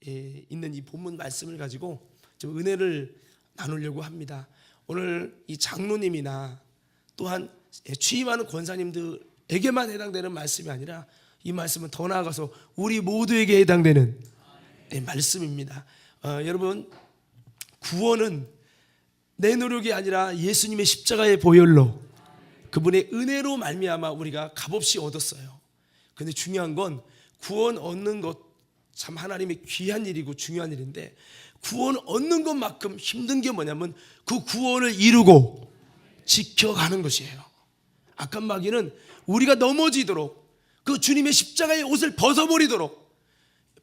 있는 이 본문 말씀을 가지고 좀 은혜를 나누려고 합니다. 오늘 이 장로님이나 또한 취임하는 권사님들에게만 해당되는 말씀이 아니라 이 말씀은 더 나아가서 우리 모두에게 해당되는 말씀입니다. 여러분, 구원은 내 노력이 아니라 예수님의 십자가의 보혈로 그분의 은혜로 말미암아 우리가 값없이 얻었어요. 그런데 중요한 건 구원 얻는 것 참 하나님의 귀한 일이고 중요한 일인데, 구원 얻는 것만큼 힘든 게 뭐냐면 그 구원을 이루고 지켜가는 것이에요. 악한 마귀는 우리가 넘어지도록, 그 주님의 십자가의 옷을 벗어버리도록,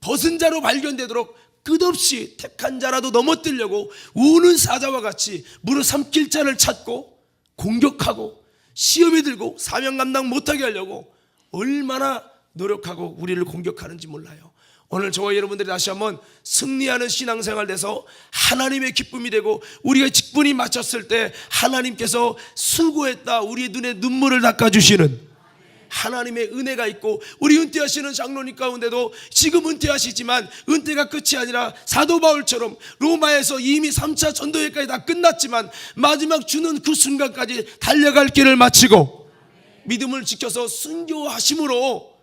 벗은 자로 발견되도록 끝없이 택한 자라도 넘어뜨리려고 우는 사자와 같이 무릇 삼킬 자를 찾고 공격하고 시험에 들고 사명 감당 못하게 하려고 얼마나 노력하고 우리를 공격하는지 몰라요. 오늘 저와 여러분들이 다시 한번 승리하는 신앙생활 돼서 하나님의 기쁨이 되고 우리가 직분이 마쳤을 때 하나님께서 수고했다, 우리의 눈에 눈물을 닦아주시는 하나님의 은혜가 있고, 우리 은퇴하시는 장로님 가운데도 지금 은퇴하시지만 은퇴가 끝이 아니라 사도 바울처럼 로마에서 이미 3차 전도회까지 다 끝났지만 마지막 주는 그 순간까지 달려갈 길을 마치고 믿음을 지켜서 순교하심으로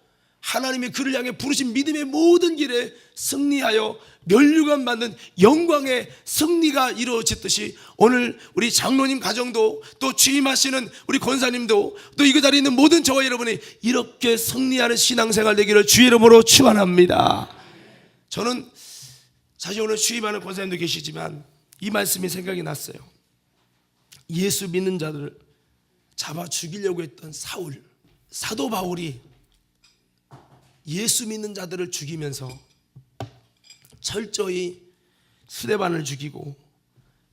하나님의 그를 향해 부르신 믿음의 모든 길에 승리하여 면류관 받는 영광의 승리가 이루어졌듯이, 오늘 우리 장로님 가정도 또 취임하시는 우리 권사님도 또 이 자리에 있는 모든 저와 여러분이 이렇게 승리하는 신앙생활 되기를 주의 이름으로 축원합니다. 저는 사실 오늘 취임하는 권사님도 계시지만 이 말씀이 생각이 났어요. 예수 믿는 자들을 잡아 죽이려고 했던 사도 바울이 예수 믿는 자들을 죽이면서 철저히 스데반을 죽이고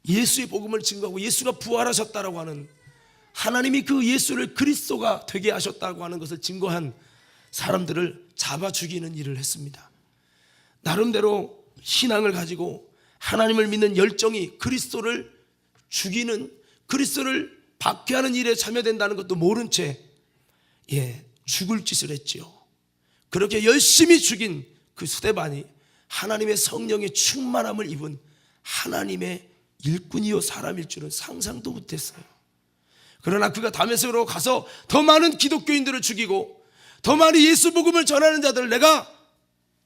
예수의 복음을 증거하고 예수가 부활하셨다라고 하는, 하나님이 그 예수를 그리스도가 되게 하셨다고 하는 것을 증거한 사람들을 잡아 죽이는 일을 했습니다. 나름대로 신앙을 가지고 하나님을 믿는 열정이 그리스도를 죽이는, 그리스도를 박해하는 일에 참여된다는 것도 모른 채 죽을 짓을 했지요. 그렇게 열심히 죽인 그 스데반이 하나님의 성령의 충만함을 입은 하나님의 일꾼이요 사람일 줄은 상상도 못했어요. 그러나 그가 다메섹으로 가서 더 많은 기독교인들을 죽이고 더 많이 예수 복음을 전하는 자들을 내가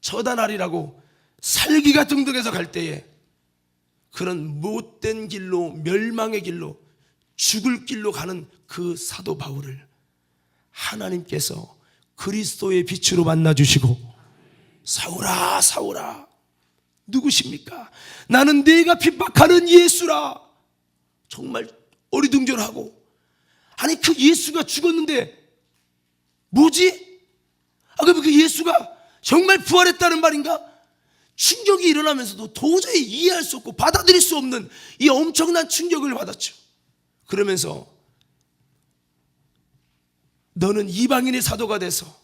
처단하리라고 살기가 등등해서 갈 때에, 그런 못된 길로, 멸망의 길로, 죽을 길로 가는 그 사도 바울을 하나님께서 그리스도의 빛으로 만나주시고, 사울아 사울아 누구십니까? 나는 네가 핍박하는 예수라. 정말 어리둥절하고, 아니 그 예수가 죽었는데 뭐지? 그럼 그 예수가 정말 부활했다는 말인가? 충격이 일어나면서도 도저히 이해할 수 없고 받아들일 수 없는 이 엄청난 충격을 받았죠. 그러면서 너는 이방인의 사도가 돼서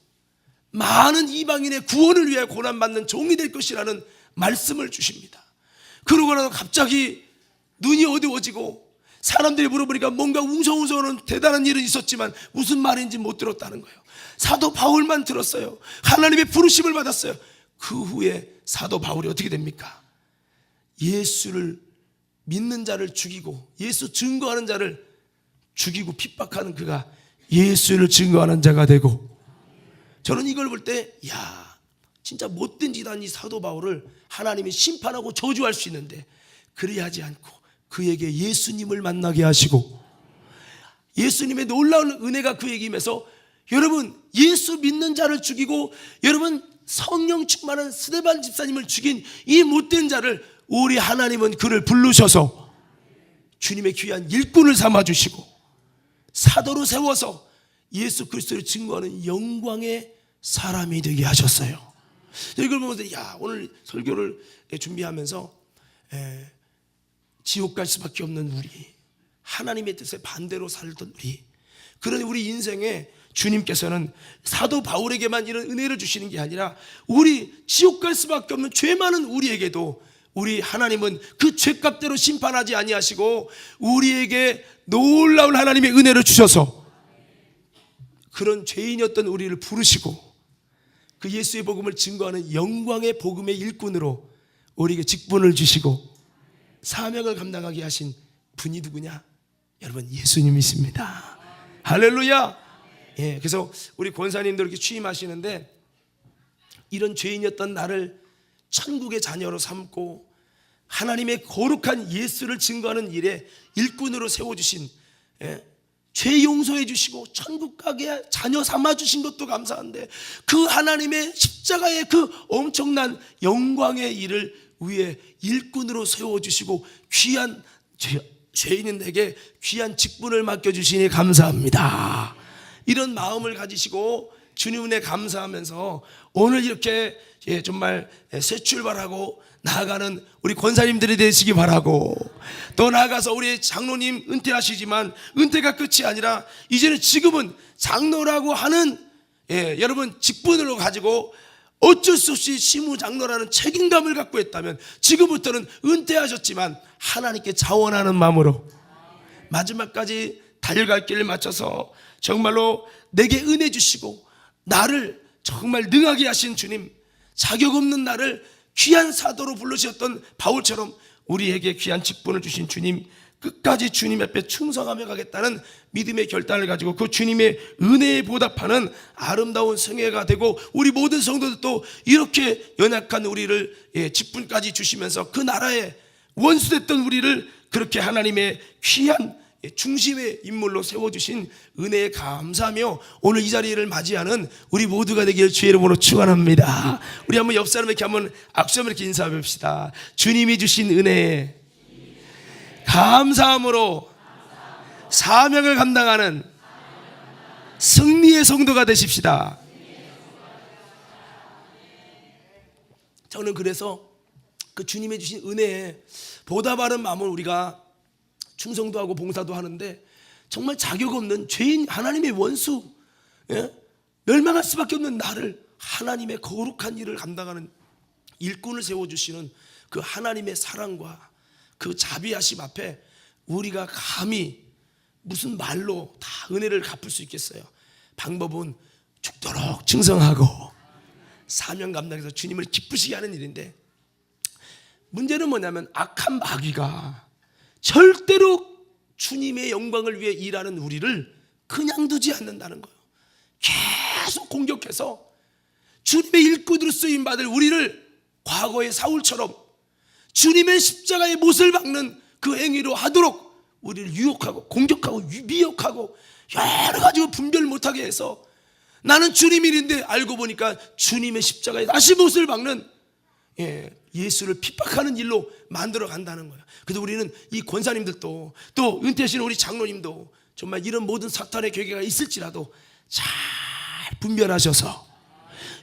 많은 이방인의 구원을 위해 고난받는 종이 될 것이라는 말씀을 주십니다. 그러고 나서 갑자기 눈이 어두워지고 사람들이 물어보니까 뭔가 웅성웅성하는 대단한 일은 있었지만 무슨 말인지 못 들었다는 거예요. 사도 바울만 들었어요. 하나님의 부르심을 받았어요. 그 후에 사도 바울이 어떻게 됩니까? 예수를 믿는 자를 죽이고 예수 증거하는 자를 죽이고 핍박하는 그가 예수를 증거하는 자가 되고, 저는 이걸 볼 때 진짜 못된 짓 한 이 사도 바울을 하나님이 심판하고 저주할 수 있는데 그리 하지 않고 그에게 예수님을 만나게 하시고 예수님의 놀라운 은혜가 그에게 임해서, 여러분 예수 믿는 자를 죽이고 여러분 성령 충만한 스데반 집사님을 죽인 이 못된 자를 우리 하나님은 그를 부르셔서 주님의 귀한 일꾼을 삼아주시고 사도로 세워서 예수 그리스도를 증거하는 영광의 사람이 되게 하셨어요. 이걸 보면서 오늘 설교를 준비하면서 지옥 갈 수밖에 없는 우리, 하나님의 뜻에 반대로 살던 우리, 그런 우리 인생에 주님께서는 사도 바울에게만 이런 은혜를 주시는 게 아니라 우리 지옥 갈 수밖에 없는 죄 많은 우리에게도 우리 하나님은 그 죄값대로 심판하지 아니하시고 우리에게 놀라운 하나님의 은혜를 주셔서 그런 죄인이었던 우리를 부르시고 그 예수의 복음을 증거하는 영광의 복음의 일꾼으로 우리에게 직분을 주시고 사명을 감당하게 하신 분이 누구냐? 여러분, 예수님이십니다. 할렐루야. 예, 그래서 우리 권사님들 이렇게 취임하시는데 이런 죄인이었던 나를 천국의 자녀로 삼고 하나님의 거룩한 예수를 증거하는 일에 일꾼으로 세워주신, 죄 용서해 주시고 천국 가게 자녀 삼아 주신 것도 감사한데 그 하나님의 십자가의 그 엄청난 영광의 일을 위해 일꾼으로 세워주시고 귀한 죄인인 내게 귀한 직분을 맡겨주시니 감사합니다. 이런 마음을 가지시고 주님 은혜 감사하면서 오늘 이렇게 정말 새 출발하고 나아가는 우리 권사님들이 되시기 바라고, 또 나아가서 우리 장로님 은퇴하시지만 은퇴가 끝이 아니라 이제는 지금은 장로라고 하는 여러분 직분으로 가지고 어쩔 수 없이 시무장로라는 책임감을 갖고 했다면 지금부터는 은퇴하셨지만 하나님께 자원하는 마음으로 마지막까지 달려갈 길을 맞춰서 정말로 내게 은혜 주시고 나를 정말 능하게 하신 주님, 자격 없는 나를 귀한 사도로 불러주셨던 바울처럼 우리에게 귀한 직분을 주신 주님, 끝까지 주님 앞에 충성하며 가겠다는 믿음의 결단을 가지고 그 주님의 은혜에 보답하는 아름다운 성회가 되고 우리 모든 성도들도 이렇게 연약한 우리를 직분까지 주시면서 그 나라에 원수됐던 우리를 그렇게 하나님의 귀한 중심의 인물로 세워주신 은혜에 감사하며 오늘 이 자리를 맞이하는 우리 모두가 되기를 주의 이름으로 축원합니다. 우리 한번 옆 사람에게 한번 악수 한번 이렇게 인사해 봅시다. 주님이 주신 은혜에 감사함으로 사명을 감당하는 승리의 성도가 되십시다. 저는 그래서 그 주님이 주신 은혜에 보답하는 마음을 우리가 충성도 하고 봉사도 하는데 정말 자격 없는 죄인 하나님의 원수, 멸망할 수밖에 없는 나를 하나님의 거룩한 일을 감당하는 일꾼을 세워주시는 그 하나님의 사랑과 그 자비하심 앞에 우리가 감히 무슨 말로 다 은혜를 갚을 수 있겠어요? 방법은 죽도록 충성하고 사명 감당해서 주님을 기쁘시게 하는 일인데, 문제는 뭐냐면 악한 마귀가 절대로 주님의 영광을 위해 일하는 우리를 그냥 두지 않는다는 거예요. 계속 공격해서 주님의 일꾼으로 쓰임받을 우리를 과거의 사울처럼 주님의 십자가의 못을 박는 그 행위로 하도록 우리를 유혹하고 공격하고 미혹하고 여러 가지 분별 못하게 해서 나는 주님 일인데 알고 보니까 주님의 십자가에 다시 못을 박는 예수를 핍박하는 일로 만들어 간다는 거예요. 그래서 우리는 이 권사님들도 또 은퇴하신 우리 장로님도 정말 이런 모든 사탄의 계계가 있을지라도 잘 분별하셔서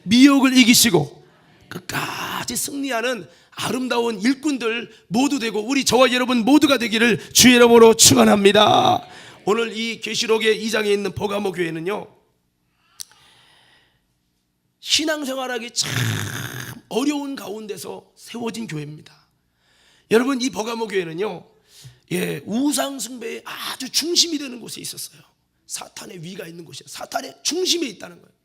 미혹을 이기시고 끝까지 승리하는 아름다운 일꾼들 모두 되고 우리 저와 여러분 모두가 되기를 주의 이름으로 축원합니다. 오늘 이 계시록의 2장에 있는 버가모 교회는요, 신앙생활하기 참 어려운 가운데서 세워진 교회입니다. 여러분, 이 버가모 교회는요, 우상 숭배의 아주 중심이 되는 곳에 있었어요. 사탄의 위가 있는 곳이에요. 사탄의 중심에 있다는 거예요.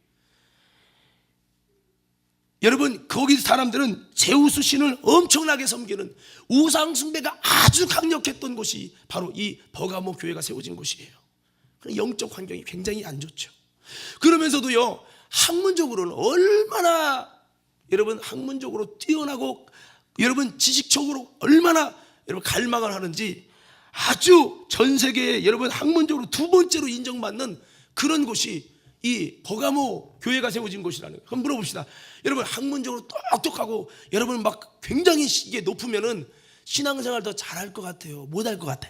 여러분, 거기 사람들은 제우스 신을 엄청나게 섬기는 우상 숭배가 아주 강력했던 곳이 바로 이 버가모 교회가 세워진 곳이에요. 영적 환경이 굉장히 안 좋죠. 그러면서도요, 학문적으로는 얼마나 여러분 학문적으로 뛰어나고 여러분 지식적으로 얼마나 여러분 갈망을 하는지 아주 전 세계에 여러분 학문적으로 두 번째로 인정받는 그런 곳이 이 버가모 교회가 세워진 곳이라는 거예요. 한번 물어봅시다. 여러분 학문적으로 똑똑하고 여러분 막 굉장히 이게 높으면은 신앙생활 더 잘할 것 같아요? 못할 것 같아?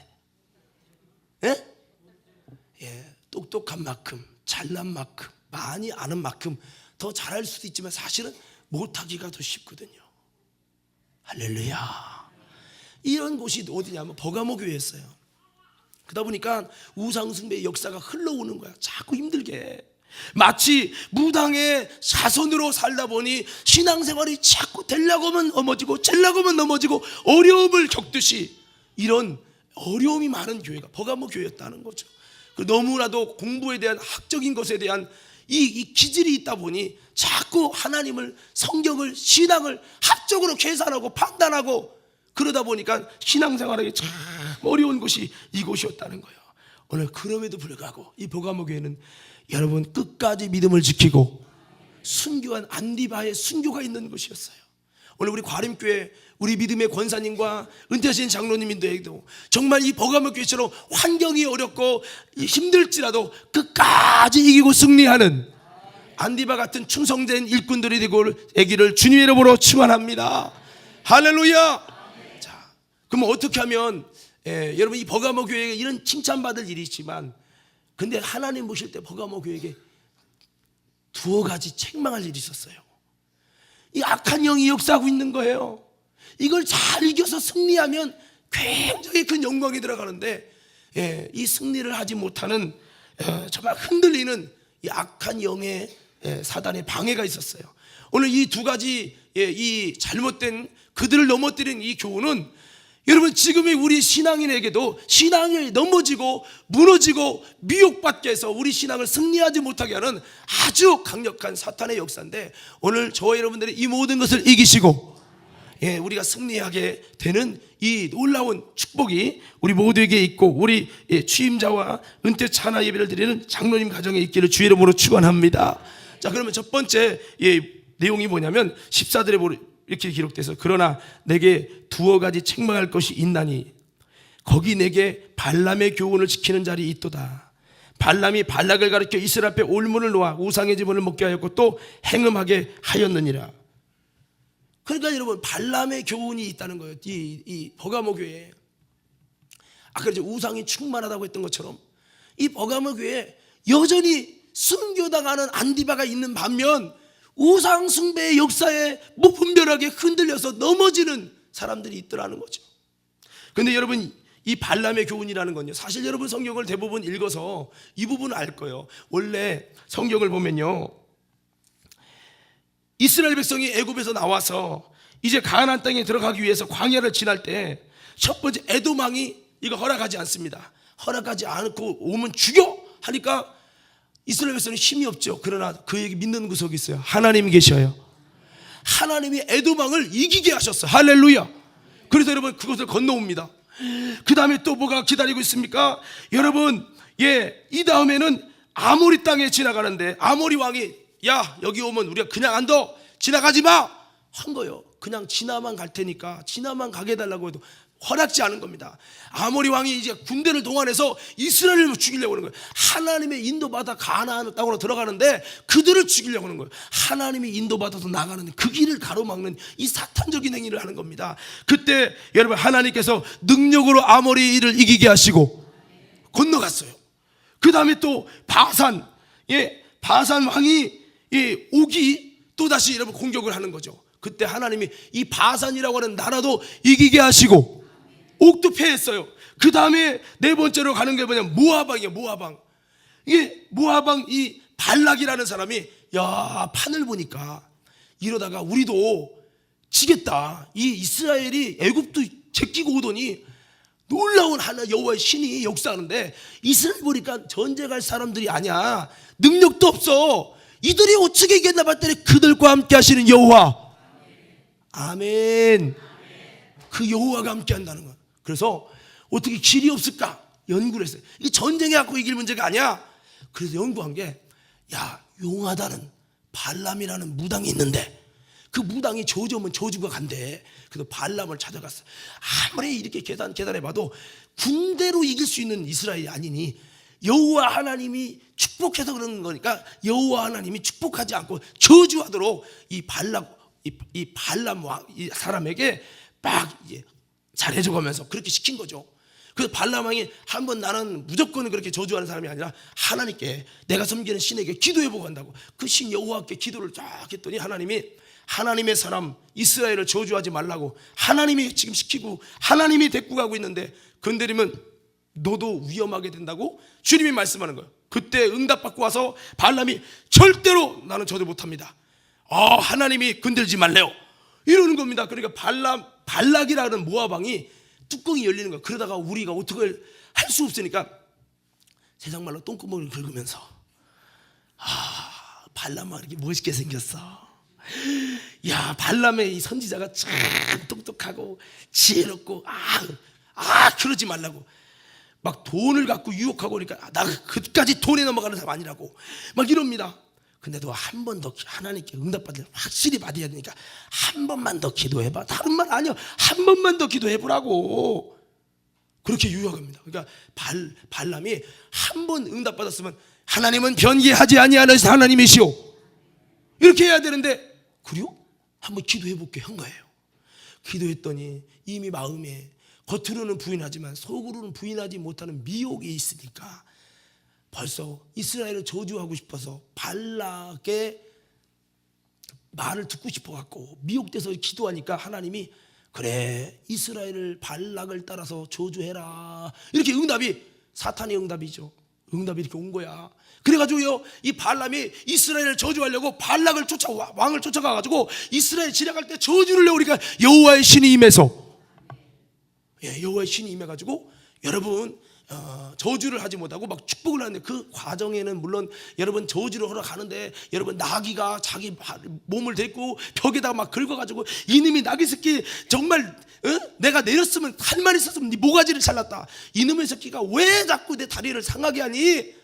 똑똑한 만큼, 잘난 만큼, 많이 아는 만큼 더 잘할 수도 있지만 사실은 못하기가 더 쉽거든요. 할렐루야. 이런 곳이 어디냐면 버가모 교회였어요. 그러다 보니까 우상숭배의 역사가 흘러오는 거야. 자꾸 힘들게. 마치 무당의 자손으로 살다 보니 신앙생활이 자꾸 되려고 하면 넘어지고 되려고 하면 넘어지고 어려움을 겪듯이 이런 어려움이 많은 교회가 버가모 교회였다는 거죠. 너무나도 공부에 대한 학적인 것에 대한 이 기질이 있다 보니 자꾸 하나님을, 성경을, 신앙을 합적으로 계산하고 판단하고 그러다 보니까 신앙생활하기 참 어려운 곳이 이곳이었다는 거예요. 오늘 그럼에도 불구하고 이 버가모 교회는 여러분 끝까지 믿음을 지키고 순교한 안디바의 순교가 있는 곳이었어요. 오늘 우리 과림교회 우리 믿음의 권사님과 은퇴하신 장로님인데도 정말 이 버가모 교회처럼 환경이 어렵고 힘들지라도 끝까지 이기고 승리하는 안디바 같은 충성된 일꾼들이 되기를 주님의 이름으로 축원합니다. 할렐루야. 자, 그럼 어떻게 하면 여러분 이 버가모 교회에 이런 칭찬받을 일이 있지만 근데 하나님 보실 때 버가모 교회에게 두어 가지 책망할 일이 있었어요. 이 악한 영이 역사하고 있는 거예요. 이걸 잘 이겨서 승리하면 굉장히 큰 영광이 들어가는데 이 승리를 하지 못하는 정말 흔들리는 이 악한 영의 사단의 방해가 있었어요. 오늘 이 두 가지 이 잘못된 그들을 넘어뜨린 이 교훈은 여러분 지금의 우리 신앙인에게도 신앙이 넘어지고 무너지고 미혹받게 해서 우리 신앙을 승리하지 못하게 하는 아주 강력한 사탄의 역사인데 오늘 저와 여러분들이 이 모든 것을 이기시고 우리가 승리하게 되는 이 놀라운 축복이 우리 모두에게 있고 우리 취임자와 은퇴 찬화 예배를 드리는 장로님 가정에 있기를 주의 이름으로 축원합니다. 자, 그러면 첫 번째 내용이 뭐냐면 14절에 이렇게 기록돼서 그러나 내게 두어 가지 책망할 것이 있나니 거기 내게 발람의 교훈을 지키는 자리 있도다. 발람이 발락을 가르쳐 이스라엘 앞에 올문을 놓아 우상의 지분을 먹게 하였고 또 행음하게 하였느니라. 그러니까 여러분 발람의 교훈이 있다는 거예요. 이 버가모 교회에 아까 이제 우상이 충만하다고 했던 것처럼 이 버가모 교회에 여전히 순교당하는 안디바가 있는 반면 우상 숭배의 역사에 무분별하게 흔들려서 넘어지는 사람들이 있더라는 거죠. 그런데 여러분 이 발람의 교훈이라는 건요 사실 여러분 성경을 대부분 읽어서 이 부분을 알 거예요. 원래 성경을 보면요 이스라엘 백성이 애굽에서 나와서 이제 가나안 땅에 들어가기 위해서 광야를 지날 때 첫 번째 에돔 왕이 이거 허락하지 않습니다. 허락하지 않고 오면 죽여 하니까 이스라엘 백성은 힘이 없죠. 그러나 그에게 믿는 구석이 있어요. 하나님이 계셔요. 하나님이 에돔 왕을 이기게 하셨어요. 할렐루야. 그래서 여러분 그것을 건너옵니다. 그 다음에 또 뭐가 기다리고 있습니까? 여러분 이 다음에는 아모리 땅에 지나가는데 아모리 왕이 야 여기 오면 우리가 그냥 안 둬 지나가지 마 한 거예요. 그냥 지나만 갈 테니까 지나만 가게 해달라고 해도 허락지 않은 겁니다. 아모리 왕이 이제 군대를 동원해서 이스라엘을 죽이려고 하는 거예요. 하나님의 인도받아 가나안 땅으로 들어가는데 그들을 죽이려고 하는 거예요. 하나님이 인도받아서 나가는데 그 길을 가로막는 이 사탄적인 행위를 하는 겁니다. 그때 여러분 하나님께서 능력으로 아모리를 이기게 하시고 건너갔어요. 그 다음에 또 바산 왕이 옥이 또다시 여러분 공격을 하는 거죠. 그때 하나님이 이 바산이라고 하는 나라도 이기게 하시고 옥도 패했어요. 그 다음에 네 번째로 가는 게 뭐냐면 모압왕이에요. 모압왕. 이게 모압왕 이 발락이라는 사람이 야 판을 보니까 이러다가 우리도 지겠다. 이 이스라엘이 애굽도 제끼고 오더니 놀라운 하나 여호와의 신이 역사하는데 이스라엘 보니까 전쟁할 사람들이 아니야. 능력도 없어. 이들이 어떻게 이겼나 봤더니 그들과 함께 하시는 여호와. 아멘. 그 여호와가 함께 한다는 거야. 그래서 어떻게 길이 없을까 연구를 했어요. 이게 전쟁에 갖고 이길 문제가 아니야. 그래서 연구한 게 야 용하다는 발람이라는 무당이 있는데 그 무당이 저주하면 저주가 간대. 그래서 발람을 찾아갔어. 아무리 이렇게 계산해봐도 군대로 이길 수 있는 이스라엘이 아니니 여호와 하나님이 축복해서 그러는 거니까 여호와 하나님이 축복하지 않고 저주하도록 이 발람 왕 이 사람에게 막 잘해줘가면서 그렇게 시킨 거죠. 그래서 발람 왕이 한번 나는 무조건 그렇게 저주하는 사람이 아니라 하나님께 내가 섬기는 신에게 기도해보고 한다고 그 신 여호와께 기도를 쫙 했더니 하나님이 하나님의 사람 이스라엘을 저주하지 말라고 하나님이 지금 시키고 하나님이 데리고 가고 있는데 건드리면 너도 위험하게 된다고 주님이 말씀하는 거예요. 그때 응답받고 와서 발람이 절대로 나는 저주 못합니다. 하나님이 건들지 말래요 이러는 겁니다. 그러니까 발락이라는 모압왕이 뚜껑이 열리는 거예요. 그러다가 우리가 어떻게 할 수 없으니까 세상 말로 똥구멍을 긁으면서 발람아 이렇게 멋있게 생겼어. 야, 발람의 이 선지자가 참 똑똑하고 지혜롭고, 그러지 말라고. 막 돈을 갖고 유혹하고 그러니까 나 그까지 돈에 넘어가는 사람 아니라고 막 이럽니다. 근데도 한 번 더 하나님께 응답받을 확실히 받아야 되니까 한 번만 더 기도해봐. 다른 말 아니야. 한 번만 더 기도해보라고. 그렇게 유혹합니다. 그러니까 발람이 한 번 응답받았으면 하나님은 변개하지 아니하는 하나님이시오 이렇게 해야 되는데, 그래요? 한번 기도해볼게 한 거예요. 기도했더니 이미 마음에 겉으로는 부인하지만 속으로는 부인하지 못하는 미혹이 있으니까 벌써 이스라엘을 저주하고 싶어서 발락의 말을 듣고 싶어갖고 미혹돼서 기도하니까 하나님이 그래 이스라엘을 발락을 따라서 저주해라 이렇게 응답이, 사탄의 응답이죠. 응답이 이렇게 온 거야. 그래가지고요, 이 발람이 이스라엘을 저주하려고 발락을 왕을 쫓아가가지고 이스라엘 지나갈 때 저주를 내오니까 여호와의 신이 임해서, 여호와의 신이 임해가지고 여러분 저주를 하지 못하고 막 축복을 하는데, 그 과정에는 물론 여러분 저주를 하러 가는데 여러분 나귀가 자기 몸을 데리고 벽에다가 막 긁어가지고 이놈이 나귀 새끼 정말 내가 내렸으면 할 말 있었으면 네 모가지를 잘랐다. 이놈의 새끼가 왜 자꾸 내 다리를 상하게 하니?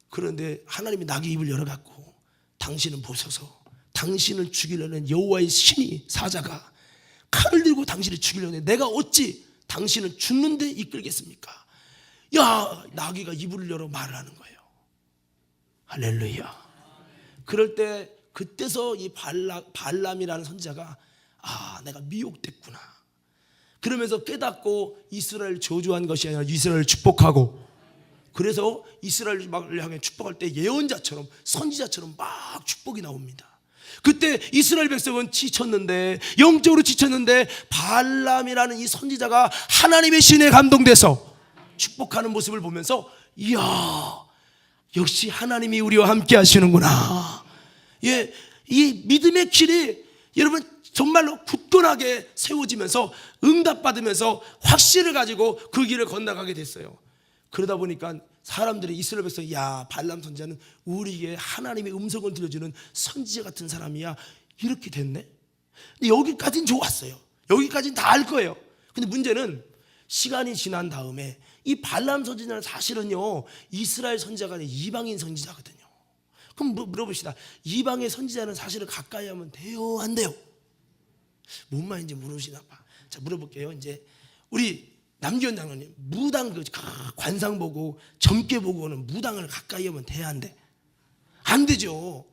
그런데 하나님이 나귀 입을 열어갖고 당신은 보셔서 당신을 죽이려는 여호와의 신이 사자가 칼을 들고 당신을 죽이려는 내가 어찌 당신을 죽는 데 이끌겠습니까? 야, 나귀가 입을 열어 말을 하는 거예요. 할렐루야. 그럴 때 그때서 이 발람이라는 선지자가 내가 미혹됐구나 그러면서 깨닫고 이스라엘 저주한 것이 아니라 이스라엘을 축복하고, 그래서 이스라엘을 향해 축복할 때 예언자처럼 선지자처럼 막 축복이 나옵니다. 그때 이스라엘 백성은 지쳤는데, 영적으로 지쳤는데 발람이라는 이 선지자가 하나님의 신에 감동돼서 축복하는 모습을 보면서 이야, 역시 하나님이 우리와 함께 하시는구나. 예, 이 믿음의 길이 여러분 정말로 굳건하게 세워지면서 응답받으면서 확신을 가지고 그 길을 건너가게 됐어요. 그러다 보니까 사람들이 이스라엘 백성이 야, 발람 선지자는 우리에게 하나님의 음성을 들려주는 선지자 같은 사람이야 이렇게 됐네. 근데 여기까지는 좋았어요. 여기까지는 다 알 거예요. 근데 문제는 시간이 지난 다음에 이 발람 선지자는 사실은요 이스라엘 선지자가 아니라 이방인 선지자거든요. 그럼 물어봅시다. 이방의 선지자는 사실은 가까이 하면 돼요 안 돼요? 뭔 말인지 물으시나 봐. 자, 물어볼게요. 이제 우리 남기현 장로님, 무당 관상 보고 젊게 보고 오는 무당을 가까이 하면 돼야 안 돼? 안 되죠.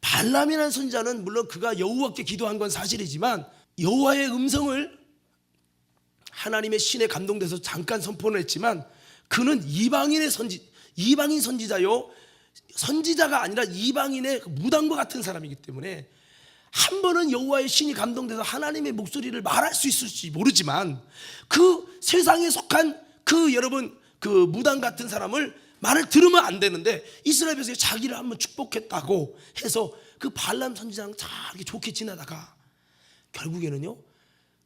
발람이라는 선지자는 물론 그가 여호와께 기도한 건 사실이지만 여호와의 음성을 하나님의 신에 감동돼서 잠깐 선포를 했지만 그는 이방인 선지자요, 선지자가 아니라 이방인의 무당과 같은 사람이기 때문에 한 번은 여호와의 신이 감동돼서 하나님의 목소리를 말할 수 있을지 모르지만 그 세상에 속한 그 여러분 그 무당 같은 사람을 말을 들으면 안 되는데, 이스라엘 백성이 자기를 한번 축복했다고 해서 그 발람 선지자랑 잘 이렇게 좋게 지내다가 결국에는요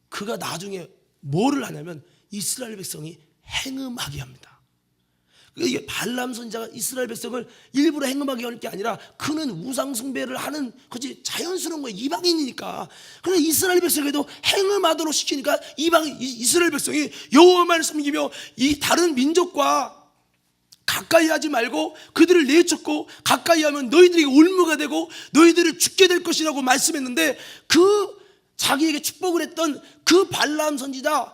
그가 나중에 뭐를 하냐면 이스라엘 백성이 행음하게 합니다. 이게 발람 선지자가 이스라엘 백성을 일부러 행음하게 하는 게 아니라 그는 우상 숭배를 하는 거지 자연스러운 거예요. 이방인이니까. 그래서 이스라엘 백성에도 행음하도록 시키니까 이스라엘 백성이 여호와만 섬기며 이 다른 민족과 가까이 하지 말고 그들을 내쫓고 가까이 하면 너희들이 올무가 되고 너희들을 죽게 될 것이라고 말씀했는데, 그 자기에게 축복을 했던 그 발람 선지자,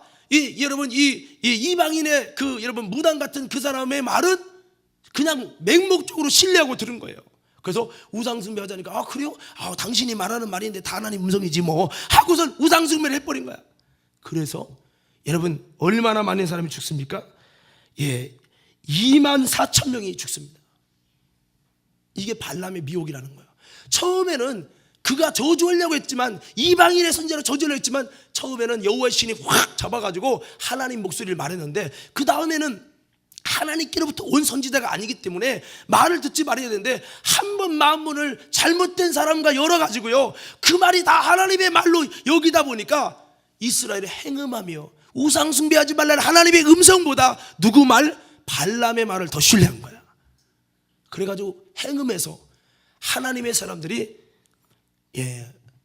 여러분 이 이방인의 그 여러분 무당 같은 그 사람의 말은 그냥 맹목적으로 신뢰하고 들은 거예요. 그래서 우상숭배하자니까 그래요? 당신이 말하는 말인데 다 하나님 음성이지 뭐 하고선 우상숭배를 해버린 거야. 그래서 여러분 얼마나 많은 사람이 죽습니까? 24,000명이 죽습니다. 이게 발람의 미혹이라는 거예요. 처음에는 그가 저주하려고 했지만, 이방인의 선지자로 저주하려고 했지만 처음에는 여호와의 신이 확 잡아가지고 하나님 목소리를 말했는데, 그 다음에는 하나님께로부터 온 선지자가 아니기 때문에 말을 듣지 말아야 되는데 한 번 마음문을 잘못된 사람과 열어가지고요 그 말이 다 하나님의 말로 여기다 보니까 이스라엘이 행음하며 우상숭배하지 말라는 하나님의 음성보다 누구 말? 발람의 말을 더 신뢰한 거야. 그래가지고 행음해서 하나님의 사람들이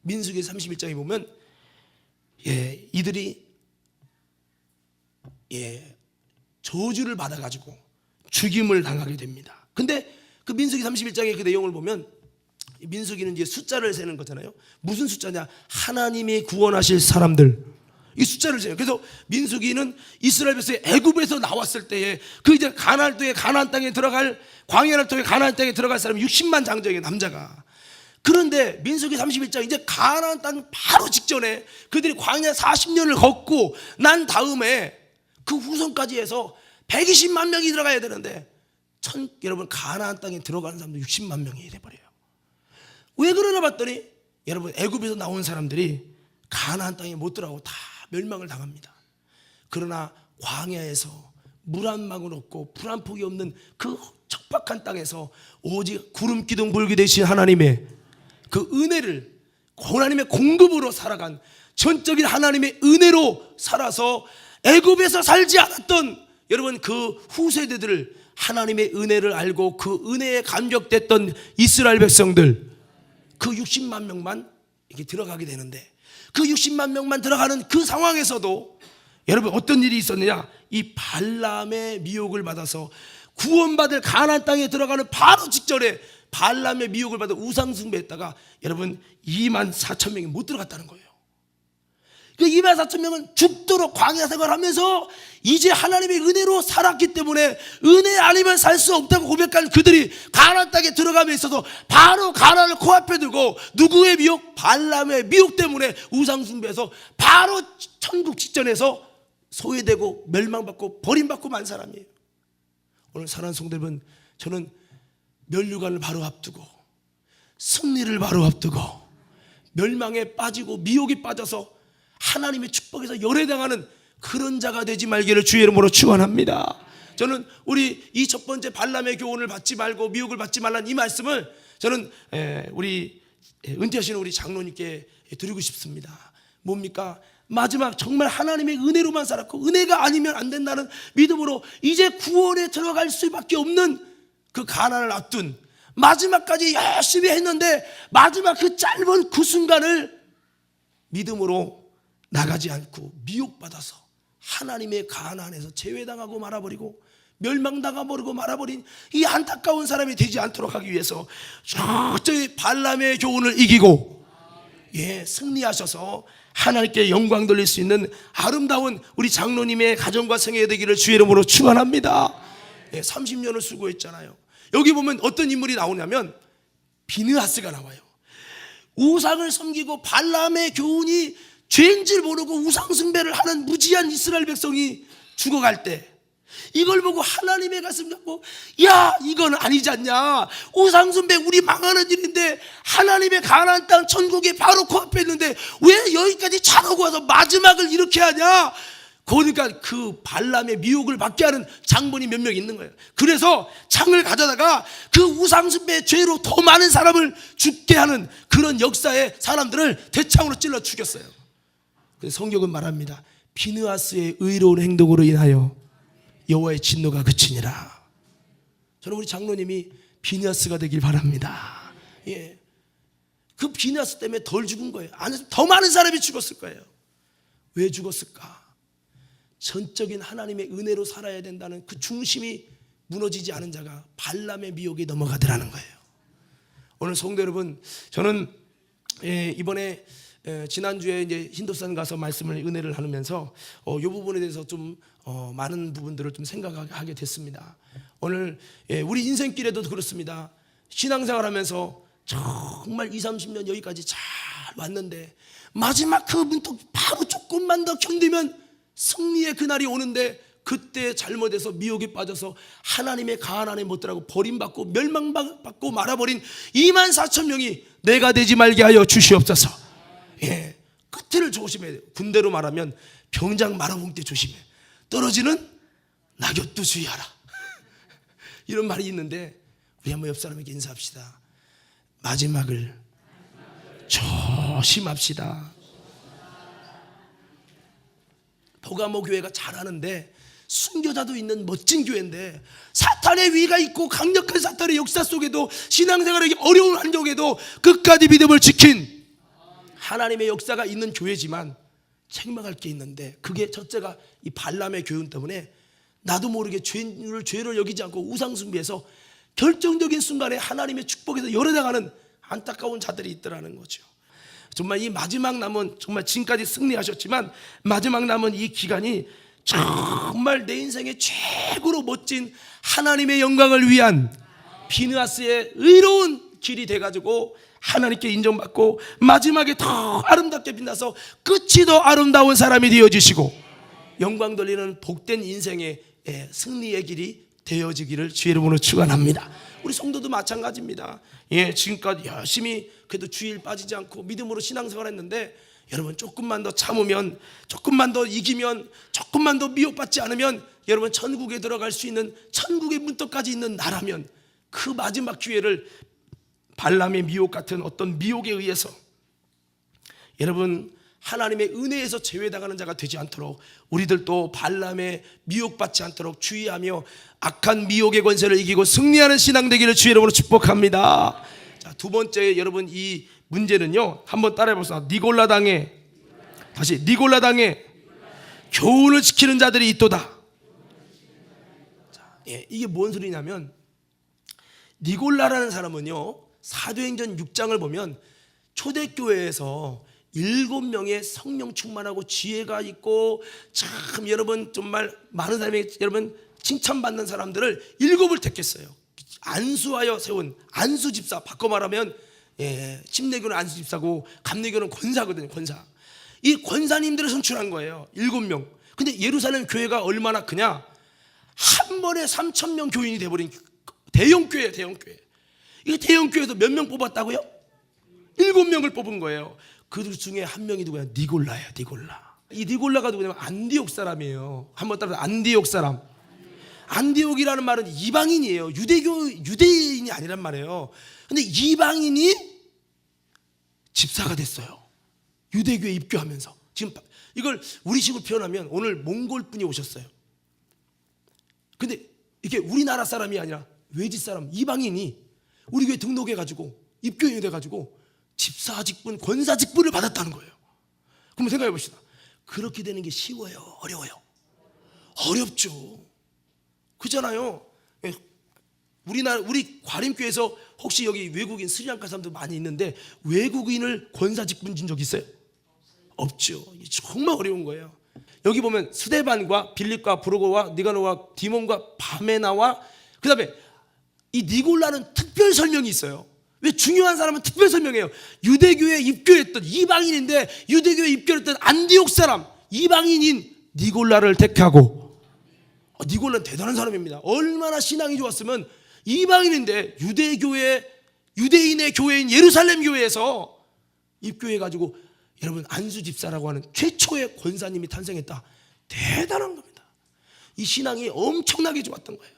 민수기 31장에 보면 이들이 저주를 받아가지고 죽임을 당하게 됩니다. 근데 그 민수기 31장의 그 내용을 보면 민수기는 이제 숫자를 세는 거잖아요. 무슨 숫자냐? 하나님이 구원하실 사람들, 이 숫자를 세요. 그래서 민수기는 이스라엘 백성이 애굽에서 나왔을 때에 그 이제 가나안 땅에 들어갈, 광야를 통해 가나안 땅에 들어갈 사람이 60만 장정의 남자가. 그런데 민수기 31장 이제 가나안 땅 바로 직전에 그들이 광야 40년을 걷고 난 다음에 그 후손까지 해서 120만 명이 들어가야 되는데 여러분 가나안 땅에 들어가는 사람도 60만 명이 돼버려요. 왜 그러나 봤더니 여러분 애굽에서 나온 사람들이 가나안 땅에 못 들어가고 다 멸망을 당합니다. 그러나 광야에서 물 한 방울 없고 풀 한 폭이 없는 그 척박한 땅에서 오직 구름 기둥 불기 되신 하나님의 그 은혜를, 하나님의 공급으로 살아간, 전적인 하나님의 은혜로 살아서 애굽에서 살지 않았던 여러분 그 후세대들을 하나님의 은혜를 알고 그 은혜에 감격됐던 이스라엘 백성들, 그 60만 명만 이렇게 들어가게 되는데, 그 60만 명만 들어가는 그 상황에서도 여러분 어떤 일이 있었느냐? 이 발람의 미혹을 받아서 구원받을 가나안 땅에 들어가는 바로 직전에 발람의 미혹을 받아 우상 숭배했다가 여러분 2만 4천 명이 못 들어갔다는 거예요. 그 2만 4천 명은 죽도록 광야 생활하면서 이제 하나님의 은혜로 살았기 때문에 은혜 아니면 살 수 없다고 고백한 그들이 가나안 땅에 들어감에 있어서 바로 가나안을 코앞에 두고 누구의 미혹? 발람의 미혹 때문에 우상 숭배해서 바로 천국 직전에서 소외되고 멸망받고 버림받고 만 사람이에요. 오늘 사랑하는 성도 여러분, 저는 멸류관을 바로 앞두고 승리를 바로 앞두고 멸망에 빠지고 미혹에 빠져서 하나님의 축복에서 열애당하는 그런 자가 되지 말기를 주의 이름으로 축원합니다. 저는 우리 이 첫 번째 발람의 교훈을 받지 말고 미혹을 받지 말라는 이 말씀을 저는 우리 은퇴하시는 우리 장로님께 드리고 싶습니다. 뭡니까? 마지막 정말 하나님의 은혜로만 살았고 은혜가 아니면 안 된다는 믿음으로 이제 구원에 들어갈 수밖에 없는 그 가난을 앞둔 마지막까지 열심히 했는데 마지막 그 짧은 그 순간을 믿음으로 나가지 않고 미혹받아서 하나님의 가난에서 제외당하고 말아버리고 멸망당하버리고 말아버린 이 안타까운 사람이 되지 않도록 하기 위해서 저희 발람의 교훈을 이기고 승리하셔서 하나님께 영광 돌릴 수 있는 아름다운 우리 장로님의 가정과 생애 되기를 주의 이름으로 축원합니다. 30년을 수고했잖아요. 여기 보면 어떤 인물이 나오냐면 비느하스가 나와요. 우상을 섬기고 발람의 교훈이 죄인 줄 모르고 우상 숭배를 하는 무지한 이스라엘 백성이 죽어갈 때 이걸 보고 하나님의 가슴 잡고 야 이건 아니지 않냐, 우상 숭배 우리 망하는 일인데 하나님의 가나안 땅 천국이 바로 코앞에 있는데 왜 여기까지 차오고 와서 마지막을 이렇게 하냐. 그러니까 그 발람의 미혹을 받게 하는 장본이 몇 명 있는 거예요. 그래서 창을 가져다가 그 우상 숭배의 죄로 더 많은 사람을 죽게 하는 그런 역사의 사람들을 대창으로 찔러 죽였어요. 그래서 성경은 말합니다. 비느하스의 의로운 행동으로 인하여 여호와의 진노가 그치니라. 저는 우리 장로님이 비느하스가 되길 바랍니다. 그 비느하스 때문에 덜 죽은 거예요. 안에서 더 많은 사람이 죽었을 거예요. 왜 죽었을까? 전적인 하나님의 은혜로 살아야 된다는 그 중심이 무너지지 않은 자가 발람의 미혹에 넘어가더라는 거예요. 오늘 성도 여러분, 저는 이번에 지난주에 이제 힌두산 가서 말씀을 은혜를 하면서 이 부분에 대해서 좀 많은 부분들을 좀 생각하게 됐습니다. 오늘 우리 인생길에도 그렇습니다. 신앙생활하면서 정말 20-30년 여기까지 잘 왔는데 마지막 그 문턱 바로 조금만 더 견디면 승리의 그날이 오는데 그때 잘못해서 미혹에 빠져서 하나님의 가난에 못 들어가고 버림받고 멸망받고 말아버린 2만 4천 명이 내가 되지 말게 하여 주시옵소서. 끝을 조심해야 돼요. 군대로 말하면 병장 말아먹을 때 조심해. 떨어지는 낙엽도 주의하라. 이런 말이 있는데 우리 한번 옆 사람에게 인사합시다. 마지막을 조심합시다. 포가모 교회가 잘하는데 순교자도 있는 멋진 교회인데 사탄의 위가 있고 강력한 사탄의 역사 속에도 신앙생활하기 어려운 환경에도 끝까지 믿음을 지킨 하나님의 역사가 있는 교회지만 책망할 게 있는데, 그게 첫째가 이 발람의 교훈 때문에 나도 모르게 죄를 여기지 않고 우상숭배해서 결정적인 순간에 하나님의 축복에서 열어나가는 안타까운 자들이 있더라는 거죠. 정말 이 마지막 남은, 정말 지금까지 승리하셨지만 마지막 남은 이 기간이 정말 내 인생의 최고로 멋진 하나님의 영광을 위한 비느하스의 의로운 길이 돼가지고 하나님께 인정받고 마지막에 더 아름답게 빛나서 끝이 더 아름다운 사람이 되어지시고 영광 돌리는 복된 인생의 승리의 길이 되어지기를 주의 이름으로 축원합니다. 우리 성도도 마찬가지입니다. 지금까지 열심히 그래도 주일 빠지지 않고 믿음으로 신앙생활 했는데, 여러분 조금만 더 참으면, 조금만 더 이기면, 조금만 더 미혹받지 않으면 여러분 천국에 들어갈 수 있는, 천국의 문턱까지 있는 나라면, 그 마지막 기회를 발람의 미혹 같은 어떤 미혹에 의해서 여러분 하나님의 은혜에서 제외당하는 자가 되지 않도록 우리들도 발람의 미혹받지 않도록 주의하며 악한 미혹의 권세를 이기고 승리하는 신앙 되기를 주의 이름으로 축복합니다. 자, 두 번째, 여러분 이 문제는요, 한번 따라해 보세요. 니골라당의, 다시 니골라당의 교훈을 지키는 자들이 있도다. 자, 이게 뭔 소리냐면, 니골라라는 사람은요, 사도행전 6장을 보면 초대교회에서 7명의 성령 충만하고 지혜가 있고 참 여러분 정말 많은 사람이 여러분 칭찬받는 사람들을 7을 택했어요. 안수하여 세운 안수 집사, 바꿔 말하면 침례교는 안수 집사고 감리교는 권사거든요. 권사. 이 권사님들을 선출한 거예요. 7명. 근데 예루살렘 교회가 얼마나 크냐? 한 번에 3,000명 교인이 돼버린 대형 교회예요. 대형 교회. 이 대형 교회에서 몇 명 뽑았다고요? 7명을 뽑은 거예요. 그들 중에 한 명이 누구야? 니골라예요. 니골라. 이 니골라가 누구냐면 안디옥 사람이에요. 한번 따라서 안디옥 사람. 안디옥이라는 말은 이방인이에요. 유대인이 아니란 말이에요. 근데 이방인이 집사가 됐어요. 유대교에 입교하면서. 지금 이걸 우리식으로 표현하면 오늘 몽골 분이 오셨어요. 근데 이게 우리나라 사람이 아니라 외지 사람, 이방인이 우리 교회 등록해가지고 입교인이 돼가지고 집사 직분, 권사 직분을 받았다는 거예요. 그럼 생각해 봅시다. 그렇게 되는 게 쉬워요? 어려워요? 어렵죠. 그렇잖아요. 우리 과림교회에서 혹시 여기 외국인 스리랑카 사람들 많이 있는데 외국인을 권사 직분 준 적 있어요? 없죠. 정말 어려운 거예요. 여기 보면 스데반과 빌립과 브로고와 니가노와 디몬과 바메나와 그 다음에 이 니골라는 특별 설명이 있어요. 왜? 중요한 사람은 특별 설명해요. 유대교에 입교했던 이방인인데 유대교에 입교했던 안디옥 사람, 이방인인 니골라를 택하고, 니골라는 대단한 사람입니다. 얼마나 신앙이 좋았으면 이방인인데 유대인의 교회인 예루살렘 교회에서 입교해가지고 여러분 안수 집사라고 하는 최초의 권사님이 탄생했다. 대단한 겁니다. 이 신앙이 엄청나게 좋았던 거예요.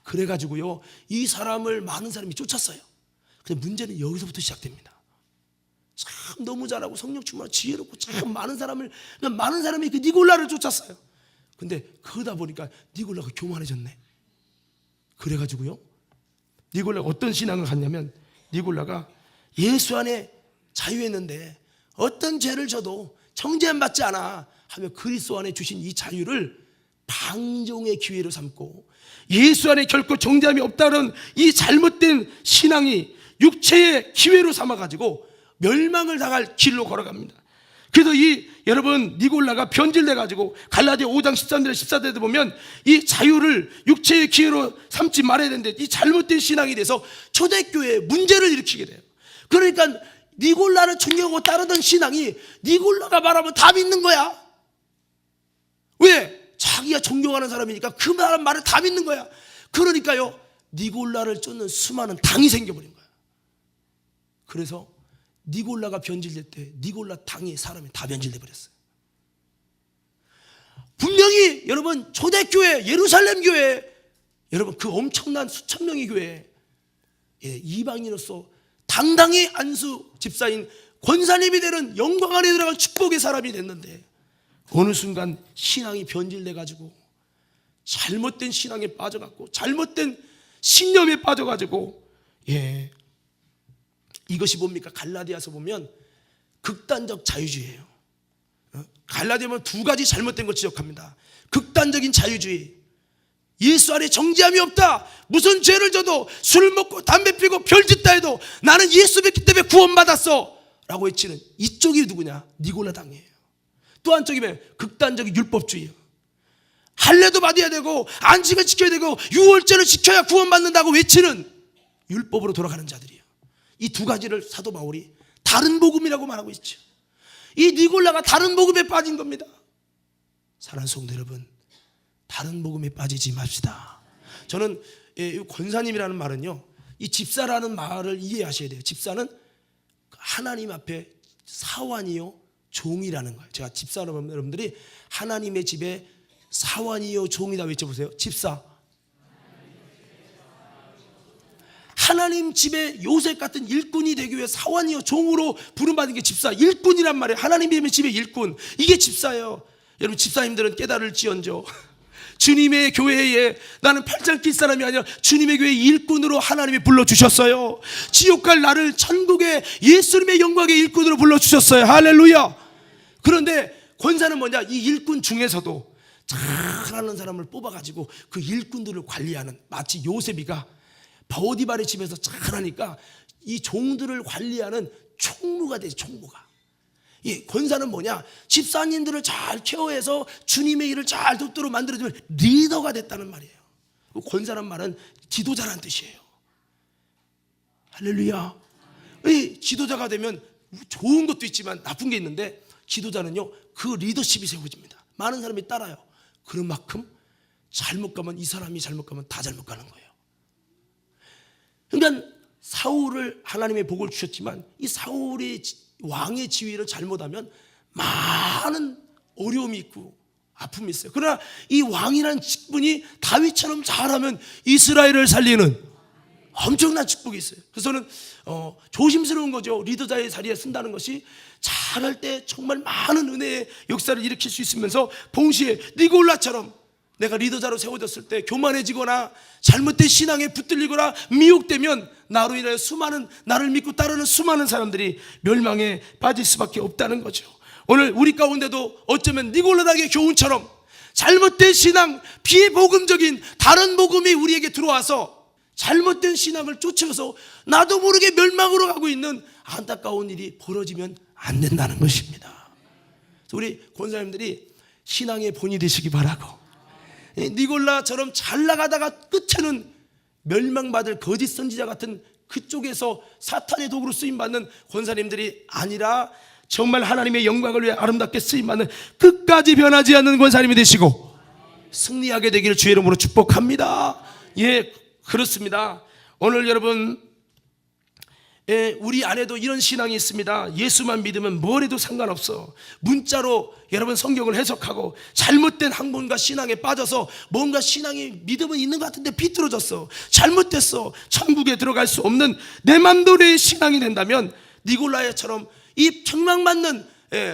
그래가지고요, 이 사람을 많은 사람이 쫓았어요. 근데 문제는 여기서부터 시작됩니다. 참 너무 잘하고 성령 충만하고 지혜롭고 참 많은 사람이 그 니골라를 쫓았어요. 근데 그러다 보니까 니골라가 교만해졌네. 그래가지고요, 니골라가 어떤 신앙을 갖냐면, 니골라가 예수 안에 자유했는데 어떤 죄를 져도 정죄안 받지 않아 하며 그리스도 안에 주신 이 자유를 방종의 기회로 삼고 예수 안에 결코 정죄함이 없다는 이 잘못된 신앙이 육체의 기회로 삼아가지고 멸망을 당할 길로 걸어갑니다. 그래서 이 여러분 니골라가 변질돼가지고 갈라디아 5장 13절 14절에 보면 이 자유를 육체의 기회로 삼지 말아야 되는데 이 잘못된 신앙이 돼서 초대교회에 문제를 일으키게 돼요. 그러니까 니골라를 존경하고 따르던 신앙이 니골라가 말하면 다 믿는 거야. 왜? 자기가 존경하는 사람이니까 그 말을 다 믿는 거야. 그러니까요, 니골라를 쫓는 수많은 당이 생겨버린 거야. 그래서 니골라가 변질될 때 니골라 당이 사람이 다 변질돼 버렸어요. 분명히 여러분 초대교회 예루살렘 교회, 여러분 그 엄청난 수천 명의 교회, 이방인으로서 당당히 안수 집사인 권사님이 되는 영광 안에 들어갈 축복의 사람이 됐는데 어느 순간 신앙이 변질돼 가지고 잘못된 신앙에 빠져갖고 잘못된 신념에 빠져가지고 이것이 뭡니까? 갈라디아서 보면 극단적 자유주의예요. 갈라디아 보면 두 가지 잘못된 걸 지적합니다. 극단적인 자유주의, 예수 안에 정죄함이 없다, 무슨 죄를 져도 술 먹고 담배 피고 별짓다 해도 나는 예수 믿기 때문에 구원받았어 라고 외치는 이쪽이 누구냐? 니골라당이에요. 또 한쪽이면 극단적인 율법주의예요. 할례도 받아야 되고 안식을 지켜야 되고 유월절을 지켜야 구원받는다고 외치는 율법으로 돌아가는 자들이에요. 이 두 가지를 사도 바울이 다른 복음이라고 말하고 있죠. 이 니골라가 다른 복음에 빠진 겁니다. 사랑하는 성도 여러분, 다른 복음에 빠지지 맙시다. 저는 권사님이라는 말은요, 이 집사라는 말을 이해하셔야 돼요. 집사는 하나님 앞에 사환이요 종이라는 거예요. 제가 집사 여러분들이 하나님의 집에 사환이요 종이다 외쳐보세요. 집사. 하나님 집에 요셉 같은 일꾼이 되기 위해 사환이요 종으로 부름받은 게 집사, 일꾼이란 말이에요. 하나님의 집의 일꾼, 이게 집사예요. 여러분 집사님들은 깨달을지언정 주님의 교회에 나는 팔짱 낄 사람이 아니라 주님의 교회 일꾼으로 하나님이 불러주셨어요. 지옥 갈 나를 천국의 예수님의 영광의 일꾼으로 불러주셨어요. 할렐루야. 그런데 권사는 뭐냐? 이 일꾼 중에서도 잘하는 사람을 뽑아가지고 그 일꾼들을 관리하는, 마치 요셉이가 보디발의 집에서 잘하니까 이 종들을 관리하는 총무가 되죠. 총무가. 이 권사는 뭐냐? 집사님들을 잘 케어해서 주님의 일을 잘 돕도록 만들어주면 리더가 됐다는 말이에요. 권사란 말은 지도자라는 뜻이에요. 할렐루야. 이 지도자가 되면 좋은 것도 있지만 나쁜 게 있는데, 지도자는요 그 리더십이 세워집니다. 많은 사람이 따라요. 그런 만큼 잘못 가면, 이 사람이 잘못 가면 다 잘못 가는 거예요. 그러니까 사울을 하나님의 복을 주셨지만 이 사울이 왕의 지위를 잘못하면 많은 어려움이 있고 아픔이 있어요. 그러나 이 왕이라는 직분이 다윗처럼 잘하면 이스라엘을 살리는 엄청난 축복이 있어요. 그래서 저는 조심스러운 거죠. 리더자의 자리에 쓴다는 것이 잘할 때 정말 많은 은혜의 역사를 일으킬 수 있으면서 동시에 니골라처럼 내가 리더자로 세워졌을 때 교만해지거나 잘못된 신앙에 붙들리거나 미혹되면 나로 인하여 수많은, 나를 믿고 따르는 수많은 사람들이 멸망에 빠질 수밖에 없다는 거죠. 오늘 우리 가운데도 어쩌면 니골라당의 교훈처럼 잘못된 신앙, 비복음적인 다른 복음이 우리에게 들어와서 잘못된 신앙을 쫓아서 나도 모르게 멸망으로 가고 있는 안타까운 일이 벌어지면 안 된다는 것입니다. 그래서 우리 권사님들이 신앙의 본이 되시기 바라고, 니골라처럼 잘 나가다가 끝에는 멸망받을 거짓 선지자 같은 그쪽에서 사탄의 도구로 쓰임받는 권사님들이 아니라 정말 하나님의 영광을 위해 아름답게 쓰임받는 끝까지 변하지 않는 권사님이 되시고 승리하게 되기를 주의 이름으로 축복합니다. 예, 그렇습니다. 오늘 여러분, 우리 안에도 이런 신앙이 있습니다. 예수만 믿으면 뭘 해도 상관없어. 문자로 여러분 성경을 해석하고 잘못된 학문과 신앙에 빠져서 뭔가 신앙이 믿음은 있는 것 같은데 비뚤어졌어, 잘못됐어, 천국에 들어갈 수 없는 내 맘대로의 신앙이 된다면 니골라야처럼 이 책망받는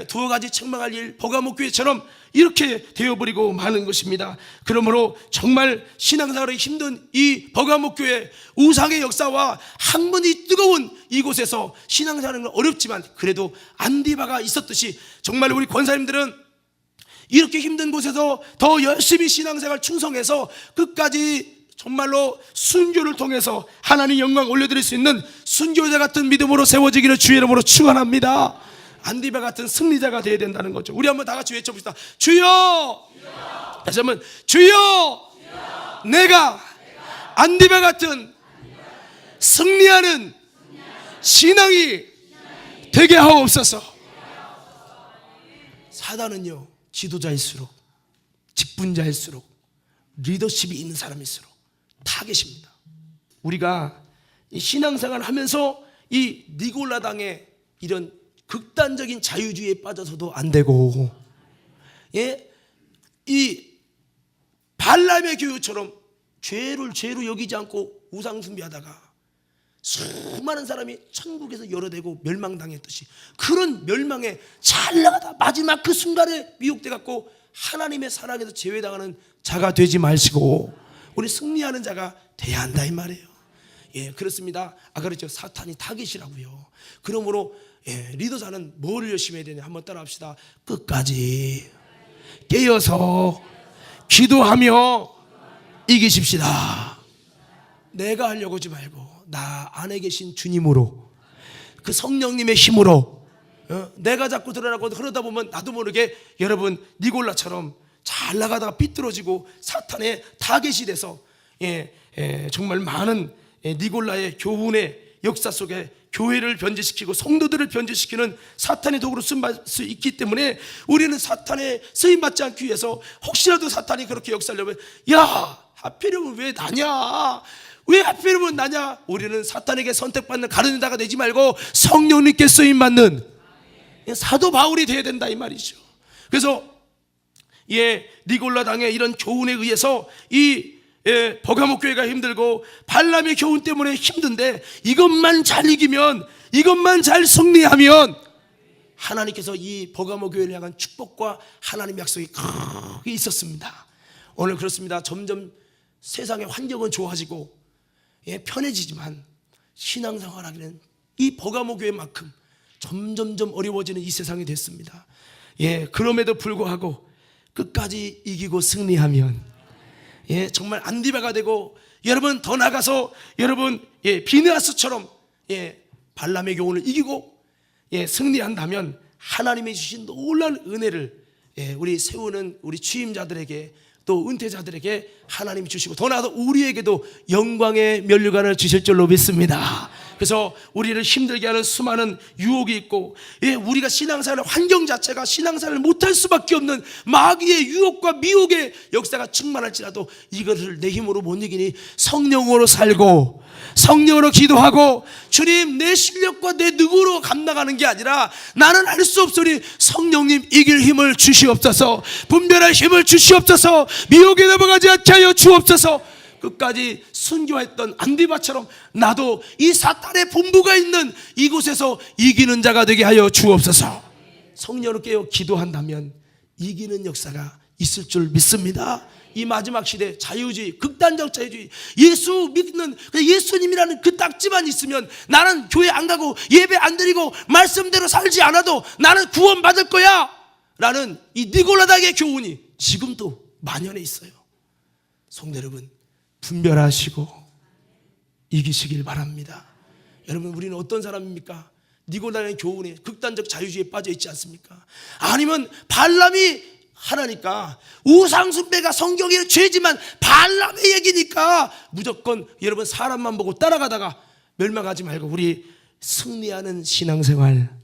두어 가지 책망할 일, 버가모 교회처럼 이렇게 되어버리고 마는 것입니다. 그러므로 정말 신앙생활이 힘든 이 버가모 교회, 우상의 역사와 학문이 뜨거운 이곳에서 신앙생활은 어렵지만 그래도 안디바가 있었듯이 정말 우리 권사님들은 이렇게 힘든 곳에서 더 열심히 신앙생활 충성해서 끝까지 정말로 순교를 통해서 하나님 영광 올려드릴 수 있는 순교자 같은 믿음으로 세워지기를 주의 이름으로 축원합니다. 안디바 같은 승리자가 되어야 된다는 거죠. 우리 한번 다 같이 외쳐봅시다. 주여! 다시 한번 주여! 내가 안디바 같은 승리하는 신앙이 되게 하옵소서. 사단은요, 지도자일수록, 직분자일수록, 리더십이 있는 사람일수록 타겟입니다. 우리가 이 신앙생활을 하면서 이 니골라당의 이런 극단적인 자유주의에 빠져서도 안 되고, 이 발람의 교육처럼 죄를 죄로 여기지 않고 우상 숭배하다가 수많은 사람이 천국에서 열어대고 멸망당했듯이 그런 멸망에 잘 나가다 마지막 그 순간에 미혹돼 갖고 하나님의 사랑에서 제외당하는 자가 되지 마시고 우리 승리하는 자가 돼야 한다 이 말이에요. 예, 그렇습니다. 아까 그랬죠. 사탄이 타깃이라고요. 그러므로 리더자는 뭘 열심히 해야 되냐 한번 따라합시다. 끝까지 깨어서 기도하며 이기십시다. 내가 하려고 하지 말고 나 안에 계신 주님으로 그 성령님의 힘으로 내가 자꾸 드러나고 그러다 보면 나도 모르게 여러분 니골라처럼 잘 나가다가 삐뚤어지고 사탄의 타겟이 돼서 정말 많은 니골라의 교훈의 역사 속에 교회를 변제시키고 성도들을 변제시키는 사탄의 도구로 쓰임받을 수 있기 때문에 우리는 사탄의 쓰임받지 않기 위해서 혹시라도 사탄이 그렇게 역사하려면 야 하필이면 왜 나냐, 왜 하필이면 나냐, 우리는 사탄에게 선택받는 가르는 자가 되지 말고 성령님께 쓰임받는 사도 바울이 돼야 된다 이 말이죠. 그래서 니골라 당의 이런 교훈에 의해서 버가모 교회가 힘들고 발람의 교훈 때문에 힘든데 이것만 잘 이기면, 이것만 잘 승리하면 하나님께서 이 버가모 교회를 향한 축복과 하나님의 약속이 크게 있었습니다. 오늘 그렇습니다. 점점 세상의 환경은 좋아지고 편해지지만 신앙생활하기는 이 버가모 교회만큼 점점점 어려워지는 이 세상이 됐습니다. 그럼에도 불구하고 끝까지 이기고 승리하면 정말 안디바가 되고 여러분 더 나가서 여러분 비느하스처럼 발람의 교훈을 이기고 승리한다면 하나님이 주신 놀라운 은혜를 우리 세우는 우리 취임자들에게 또 은퇴자들에게 하나님이 주시고 더 나아가서 우리에게도 영광의 면류관을 주실 줄로 믿습니다. 그래서 우리를 힘들게 하는 수많은 유혹이 있고 우리가 신앙생활의 환경 자체가 신앙생활을 못할 수밖에 없는 마귀의 유혹과 미혹의 역사가 충만할지라도 이것을 내 힘으로 못 이기니 성령으로 살고 성령으로 기도하고 주님 내 실력과 내 능으로 감당하는 게 아니라 나는 알 수 없으니 성령님 이길 힘을 주시옵소서, 분별할 힘을 주시옵소서, 미혹에 넘어가지 않게 하여 주옵소서. 끝까지 순교했던 안디바처럼 나도 이 사탄의 본부가 있는 이곳에서 이기는 자가 되게 하여 주옵소서. 성령으로 깨어 기도한다면 이기는 역사가 있을 줄 믿습니다. 이 마지막 시대 자유주의, 극단적 자유주의, 예수 믿는 예수님이라는 그 딱지만 있으면 나는 교회 안 가고 예배 안 드리고 말씀대로 살지 않아도 나는 구원 받을 거야 라는 이 니골라당의 교훈이 지금도 만연해 있어요. 성도 여러분, 분별하시고 이기시길 바랍니다. 여러분, 우리는 어떤 사람입니까? 니골라당의 교훈에 극단적 자유주의에 빠져 있지 않습니까? 아니면 발람이 하나니까 우상숭배가 성경에는 죄지만 발람의 얘기니까 무조건 여러분 사람만 보고 따라가다가 멸망하지 말고 우리 승리하는 신앙생활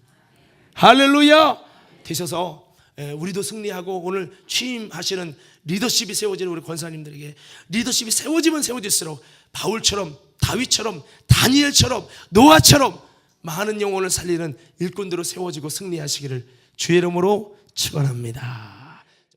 할렐루야 되셔서 우리도 승리하고 오늘 취임하시는 리더십이 세워지는 우리 권사님들에게 리더십이 세워지면 세워질수록 바울처럼 다윗처럼 다니엘처럼 노아처럼 많은 영혼을 살리는 일꾼들로 세워지고 승리하시기를 주의 이름으로 축원합니다.